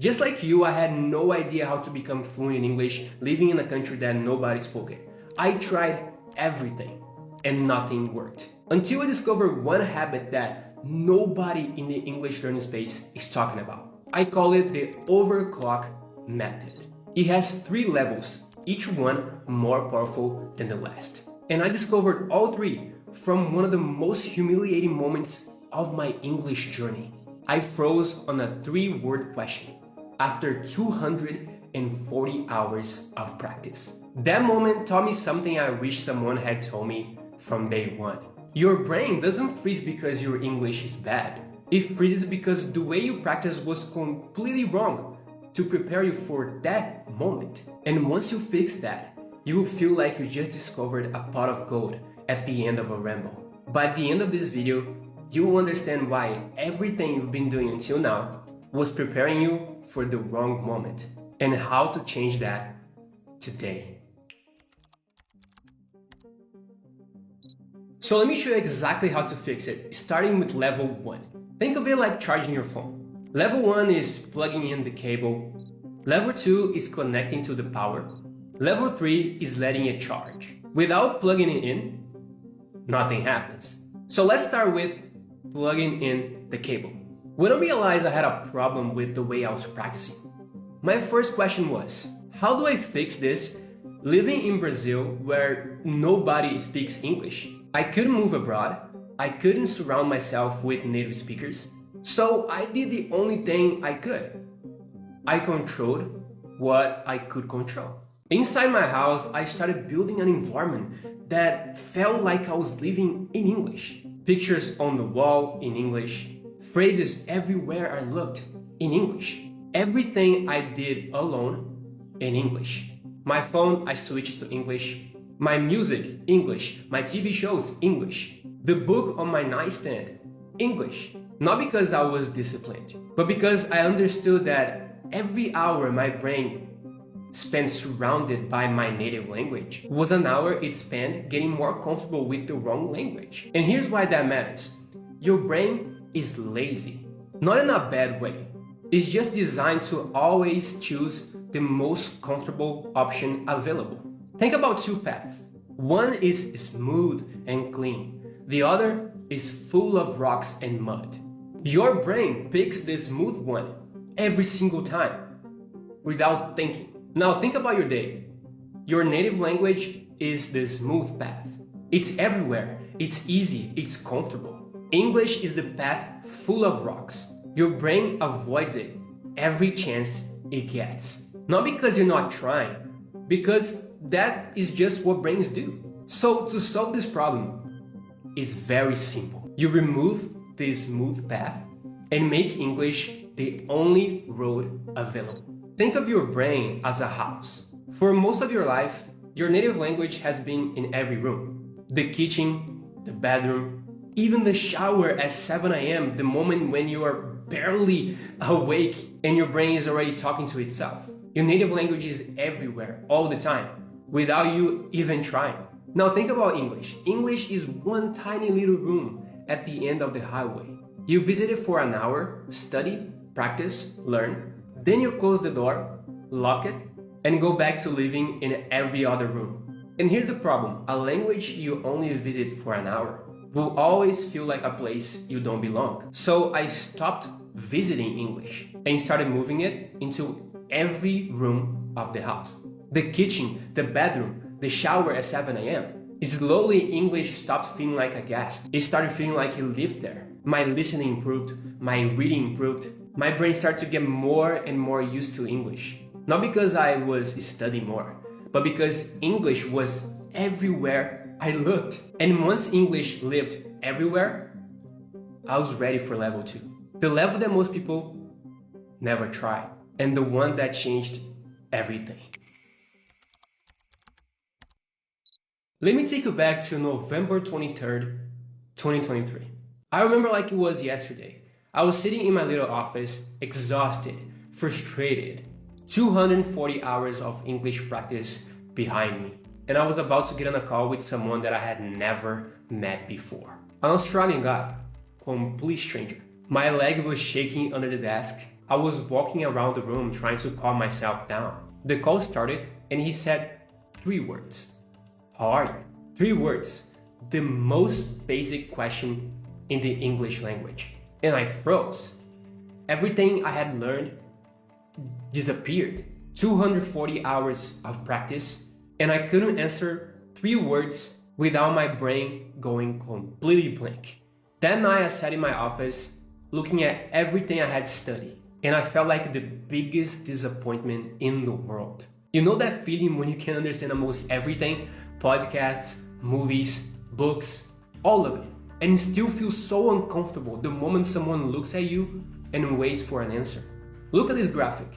Just like you, I had no idea how to become fluent in English living in a country that nobody spoke it. I tried everything and nothing worked. Until I discovered one habit that nobody in the English learning space is talking about. I call it the overclock method. It has 3 levels, each one more powerful than the last. And I discovered all 3 from one of the most humiliating moments of my English journey. I froze on a 3-word question after 240 hours of practice. That moment taught me something I wish someone had told me from day one. Your brain doesn't freeze because your English is bad. It freezes because the way you practice was completely wrong to prepare you for that moment. And once you fix that, you will feel like you just discovered a pot of gold at the end of a rainbow. By the end of this video, you will understand why everything you've been doing until now was preparing you for the wrong moment and how to change that today. So let me show you exactly how to fix it, starting with level 1. Think of it like charging your phone. Level 1 is plugging in the cable. Level 2 is connecting to the power. Level 3 is letting it charge. Without plugging it in, nothing happens. So let's start with plugging in the cable. When I realized I had a problem with the way I was practicing, my first question was, how do I fix this living in Brazil where nobody speaks English? I couldn't move abroad. I couldn't surround myself with native speakers. So I did the only thing I could. I controlled what I could control. Inside my house, I started building an environment that felt like I was living in English. Pictures on the wall in English, phrases everywhere I looked in English. Everything I did alone in English. My phone, I switched to English. My music, English. My TV shows, English. The book on my nightstand, English. Not because I was disciplined, but because I understood that every hour my brain spent surrounded by my native language was an hour it spent getting more comfortable with the wrong language. And here's why that matters. Your brain is lazy, not in a bad way. It's just designed to always choose the most comfortable option available. Think about 2 paths. One is smooth and clean. The other is full of rocks and mud. Your brain picks the smooth one every single time without thinking. Now think about your day. Your native language is the smooth path. It's everywhere, it's easy, it's comfortable. English is the path full of rocks. Your brain avoids it every chance it gets. Not because you're not trying, because that is just what brains do. So to solve this problem, it's very simple. You remove the smooth path and make English the only road available. Think of your brain as a house. For most of your life, your native language has been in every room. The kitchen, the bedroom, even the shower at 7 a.m., the moment when you are barely awake and your brain is already talking to itself. Your native language is everywhere, all the time, without you even trying. Now think about English. English is one tiny little room at the end of the highway. You visit it for an hour, study, practice, learn. Then you close the door, lock it, and go back to living in every other room. And here's the problem. A language you only visit for an hour will always feel like a place you don't belong. So I stopped visiting English and started moving it into every room of the house. The kitchen, the bedroom, the shower at 7 a.m. Slowly, English stopped feeling like a guest. It started feeling like it lived there. My listening improved, my reading improved. My brain started to get more and more used to English. Not because I was studying more, but because English was everywhere I looked. And once English lived everywhere, I was ready for level 2. The level that most people never try, and the one that changed everything. Let me take you back to November 23rd, 2023. I remember like it was yesterday. I was sitting in my little office, exhausted, frustrated, 240 hours of English practice behind me. And I was about to get on a call with someone that I had never met before. An Australian guy, complete stranger. My leg was shaking under the desk. I was walking around the room trying to calm myself down. The call started and he said 3 words. How are you? 3 words. The most basic question in the English language. And I froze. Everything I had learned disappeared. 240 hours of practice, and I couldn't answer 3 words without my brain going completely blank. That night I sat in my office looking at everything I had studied, and I felt like the biggest disappointment in the world. You know that feeling when you can understand almost everything? Podcasts, movies, books, all of it, and still feel so uncomfortable the moment someone looks at you and waits for an answer. Look at this graphic.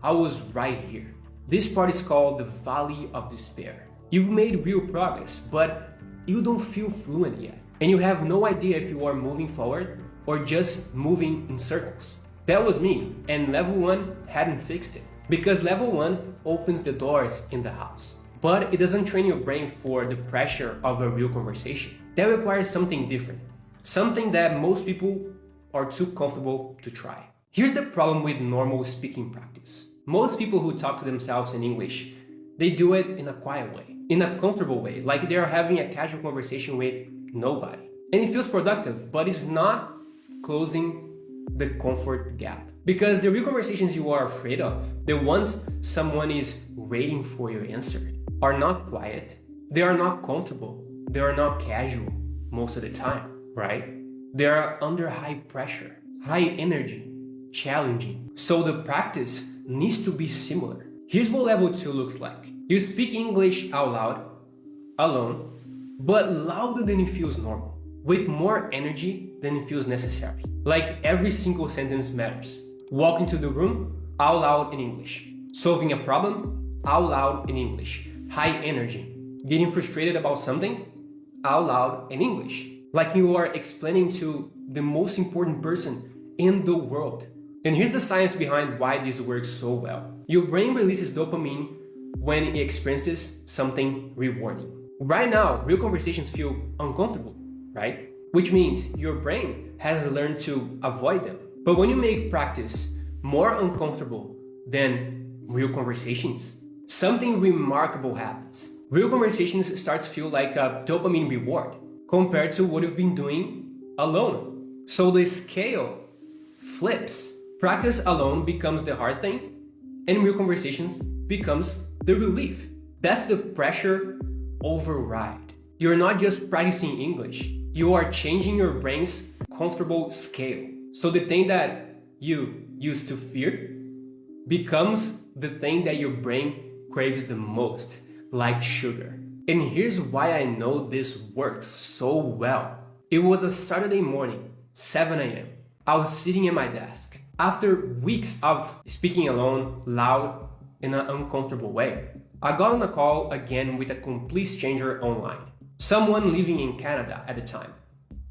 I was right here. This part is called the Valley of Despair. You've made real progress, but you don't feel fluent yet. And you have no idea if you are moving forward or just moving in circles. That was me, and level 1 hadn't fixed it. Because level 1 opens the doors in the house. But it doesn't train your brain for the pressure of a real conversation. That requires something different. Something that most people are too comfortable to try. Here's the problem with normal speaking practice. Most people who talk to themselves in English, they do it in a quiet way, in a comfortable way, like they are having a casual conversation with nobody. And it feels productive, but it's not closing the comfort gap. Because the real conversations you are afraid of, the ones someone is waiting for your answer, are not quiet, they are not comfortable, they are not casual most of the time, right? They are under high pressure, high energy, challenging. So the practice needs to be similar. Here's what level 2 looks like. You speak English out loud, alone, but louder than it feels normal, with more energy than it feels necessary. Like every single sentence matters. Walk into the room, out loud in English. Solving a problem, out loud in English. High energy. Getting frustrated about something, out loud in English. Like you are explaining to the most important person in the world. And here's the science behind why this works so well. Your brain releases dopamine when it experiences something rewarding. Right now, real conversations feel uncomfortable, right? Which means your brain has learned to avoid them. But when you make practice more uncomfortable than real conversations, something remarkable happens. Real conversations start to feel like a dopamine reward compared to what you've been doing alone. So the scale flips. Practice alone becomes the hard thing, and real conversations becomes the relief. That's the pressure override. You're not just practicing English, you are changing your brain's comfortable scale. So the thing that you used to fear becomes the thing that your brain craves the most, like sugar. And here's why I know this works so well. It was a Saturday morning, 7 a.m. I was sitting at my desk. After weeks of speaking alone, loud, in an uncomfortable way, I got on a call again with a complete stranger online. Someone living in Canada at the time.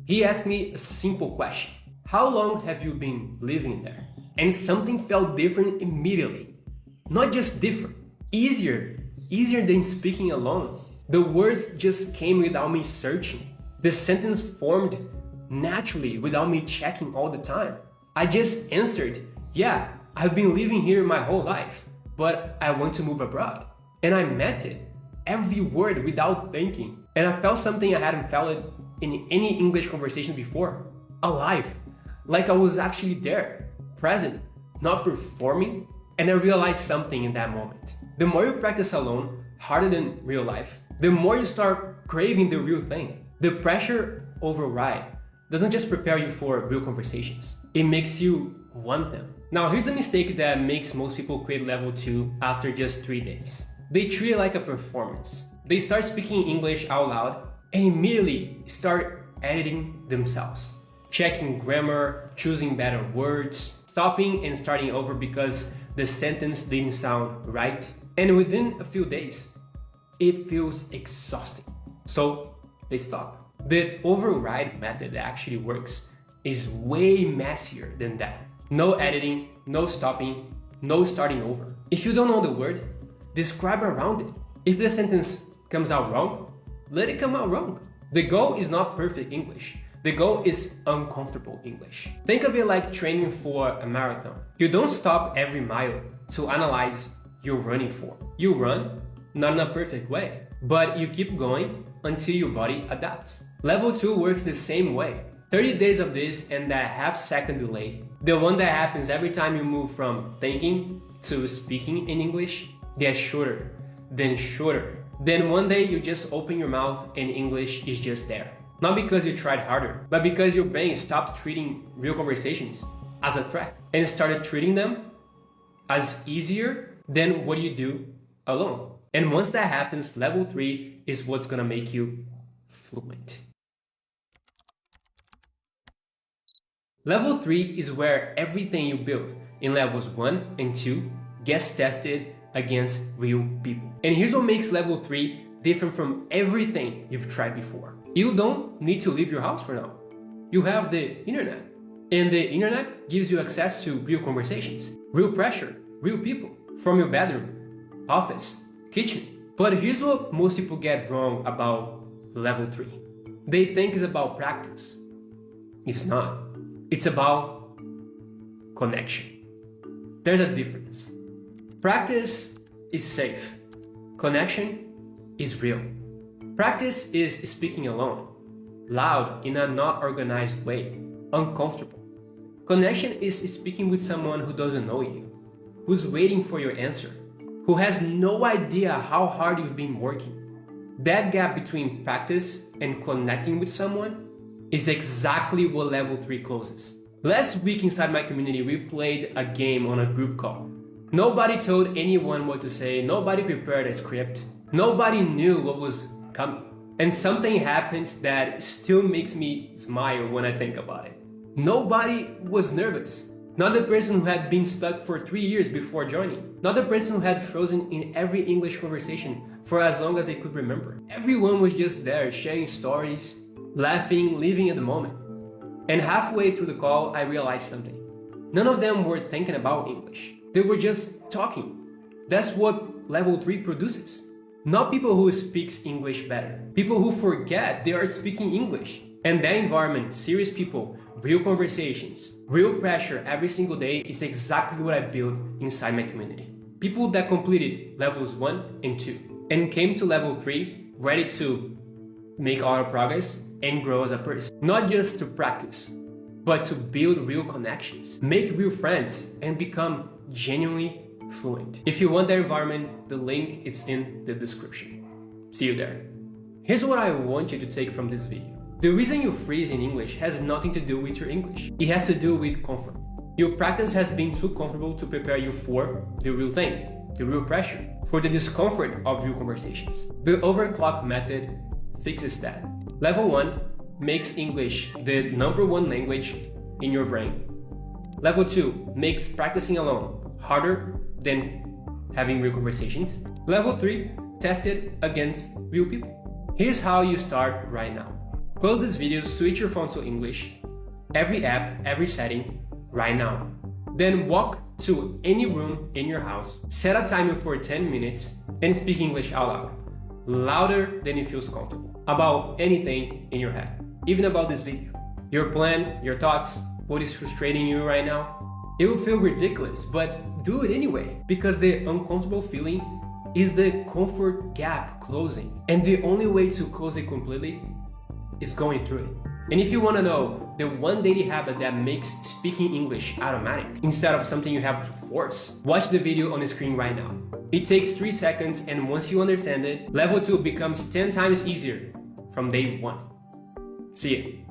He asked me a simple question. How long have you been living there? And something felt different immediately. Not just different, easier than speaking alone. The words just came without me searching. The sentence formed naturally without me checking all the time. I just answered, yeah, I've been living here my whole life, but I want to move abroad. And I meant it, every word without thinking. And I felt something I hadn't felt in any English conversation before. Alive, like I was actually there, present, not performing. And I realized something in that moment. The more you practice alone, harder than real life, the more you start craving the real thing. The pressure override doesn't just prepare you for real conversations, it makes you want them. Now here's a mistake that makes most people quit level 2 after just 3 days. They treat it like a performance. They start speaking English out loud and immediately start editing themselves. Checking grammar, choosing better words, stopping and starting over because the sentence didn't sound right. And within a few days, it feels exhausting. So they stop. The override method that actually works is way messier than that. No editing, no stopping, no starting over. If you don't know the word, describe around it. If the sentence comes out wrong, let it come out wrong. The goal is not perfect English. The goal is uncomfortable English. Think of it like training for a marathon. You don't stop every mile to analyze you're running for. You run, not in a perfect way, but you keep going until your body adapts. Level 2 works the same way. 30 days of this and that half-second delay, the one that happens every time you move from thinking to speaking in English, gets shorter, then one day you just open your mouth and English is just there. Not because you tried harder, but because your brain stopped treating real conversations as a threat and started treating them as easier than what you do alone. And once that happens, level 3 is what's gonna make you fluent. Level 3 is where everything you build in levels 1 and 2 gets tested against real people. And here's what makes level 3 different from everything you've tried before. You don't need to leave your house for now. You have the internet. And the internet gives you access to real conversations, real pressure, real people, from your bedroom, office, kitchen. But here's what most people get wrong about level 3. They think it's about practice. It's not. It's about connection. There's a difference. Practice is safe. Connection is real. Practice is speaking alone, loud in a not organized way, uncomfortable. Connection is speaking with someone who doesn't know you, who's waiting for your answer, who has no idea how hard you've been working. That gap between practice and connecting with someone is exactly what level 3 closes. Last week inside my community, we played a game on a group call. Nobody told anyone what to say, nobody prepared a script, nobody knew what was coming. And something happened that still makes me smile when I think about it. Nobody was nervous. Not the person who had been stuck for 3 years before joining. Not the person who had frozen in every English conversation for as long as they could remember. Everyone was just there, sharing stories, laughing, living in the moment. And halfway through the call, I realized something. None of them were thinking about English. They were just talking. That's what level 3 produces. Not people who speaks English better. People who forget they are speaking English. And that environment, serious people, real conversations, real pressure every single day is exactly what I built inside my community. People that completed levels 1 and 2 and came to level 3 ready to make a lot of progress and grow as a person. Not just to practice, but to build real connections, make real friends, and become genuinely fluent. If you want that environment, the link is in the description. See you there. Here's what I want you to take from this video. The reason you freeze in English has nothing to do with your English. It has to do with comfort. Your practice has been too comfortable to prepare you for the real thing, the real pressure, for the discomfort of real conversations. The overclock method fixes that. Level 1 makes English the #1 language in your brain. Level 2 makes practicing alone harder than having real conversations. Level 3 tested against real people. Here's how you start right now. Close this video, switch your phone to English, every app, every setting, right now. Then walk to any room in your house, set a timer for 10 minutes, and speak English out loud. Louder than it feels comfortable. About anything in your head, even about this video. Your plan, your thoughts, what is frustrating you right now. It will feel ridiculous, but do it anyway, because the uncomfortable feeling is the comfort gap closing. And the only way to close it completely is going through it. And if you want to know the one daily habit that makes speaking English automatic instead of something you have to force, watch the video on the screen right now. It takes 3 seconds, and once you understand it, level 2 becomes 10 times easier from day 1. See you.